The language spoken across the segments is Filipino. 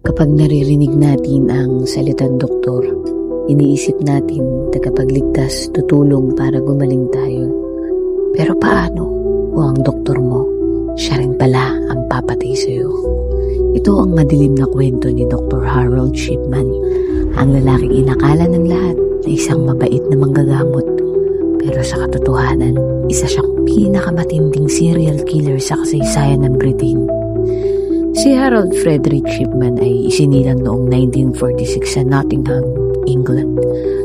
Kapag naririnig natin ang salitang doktor, iniisip natin tagapagligtas, tutulong para gumaling tayo. Pero paano kung ang doktor mo, siya rin pala ang papatay sa'yo? Ito ang madilim na kwento ni Dr. Harold Shipman, ang lalaking inakala ng lahat na isang mabait na manggagamot. Pero sa katotohanan, isa siyang pinakamatinding serial killer sa kasaysayan ng Britain. Si Harold Frederick Shipman ay isinilang noong 1946 sa Nottingham, England.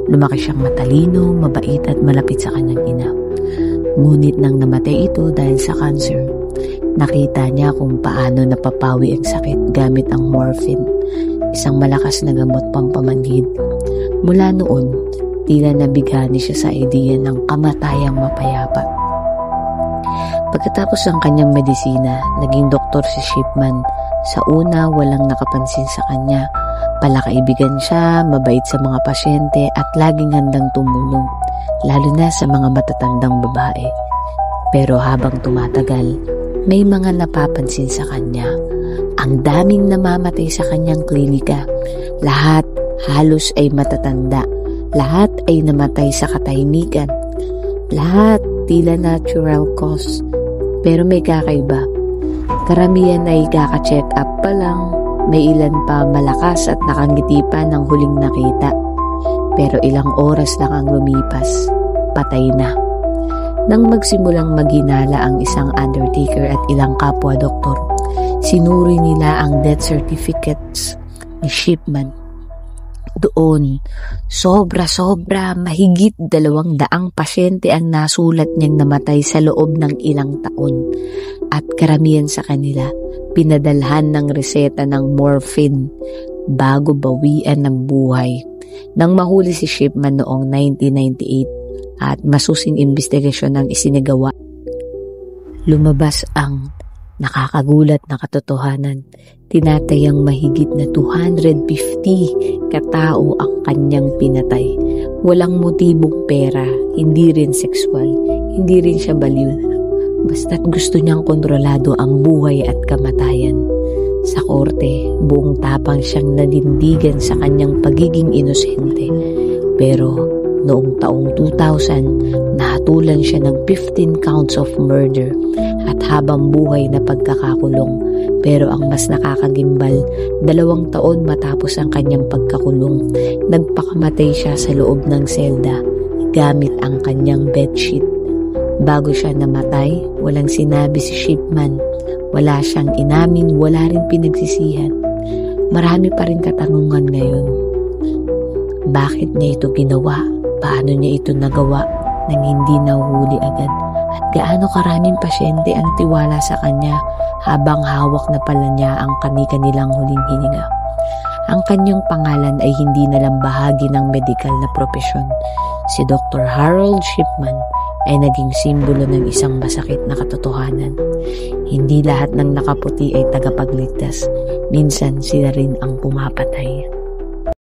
Lumaki siyang matalino, mabait at malapit sa kanyang ina. Ngunit nang namatay ito dahil sa cancer, nakita niya kung paano napapawi ang sakit gamit ang morphine, isang malakas na gamot pampamanhid. Mula noon, tila nabighani siya sa ideya ng kamatayang mapayapa. Pagkatapos ng kanyang medisina, naging doktor si Shipman. Sa una, walang nakapansin sa kanya. Palakaibigan siya, mabait sa mga pasyente at laging handang tumulong, lalo na sa mga matatandang babae. Pero habang tumatagal, may mga napapansin sa kanya. Ang daming namamatay sa kanyang klinika. Lahat halos ay matatanda. Lahat ay namatay sa katahimikan. Lahat tila natural cause. Pero may kakaiba. Karamihan ay kaka-check up pa lang. May ilan pa malakas at nakangiti pa ng huling nakita. Pero ilang oras lang ang lumipas, patay na. Nang magsimulang maghinala ang isang undertaker at ilang kapwa-doktor, sinuri nila ang death certificates ni Shipman. Doon, sobra-sobra, mahigit 200 pasyente ang nasulat niyang namatay sa loob ng ilang taon. At karamihan sa kanila, pinadalhan ng reseta ng morphine bago bawian ng buhay. Nang mahuli si Shipman noong 1998 at masusing investigasyon ang isinagawa, lumabas ang nakakagulat na katotohanan. Tinatayang mahigit na 250 katao ang kanyang pinatay. Walang motibong pera, hindi rin sexual, hindi rin siya baliw. Basta't gusto niyang kontrolado ang buhay at kamatayan. Sa korte, buong tapang siyang nanindigan sa kanyang pagiging inosente. Pero noong taong 2000, nahatulan siya ng 15 counts of murder at habang buhay na pagkakakulong. Pero ang mas nakakagimbal, 2 taon matapos ang kanyang pagkakulong, nagpakamatay siya sa loob ng selda gamit ang kanyang bedsheet. Bago siya namatay, walang sinabi si Shipman. Wala siyang inamin, wala rin pinagsisihan. Marami pa rin katanungan ngayon. Bakit niya ito ginawa? Paano niya ito nagawa nang hindi nahuhuli agad? At gaano karaming pasyente ang tiwala sa kanya habang hawak na pala niya ang kani-kanilang huling hininga? Ang kanyang pangalan ay hindi na lang bahagi ng medikal na propesyon. Si Dr. Harold Shipman ay naging simbolo ng isang masakit na katotohanan. Hindi lahat ng nakaputi ay tagapagligtas. Minsan sila rin ang pumapatay.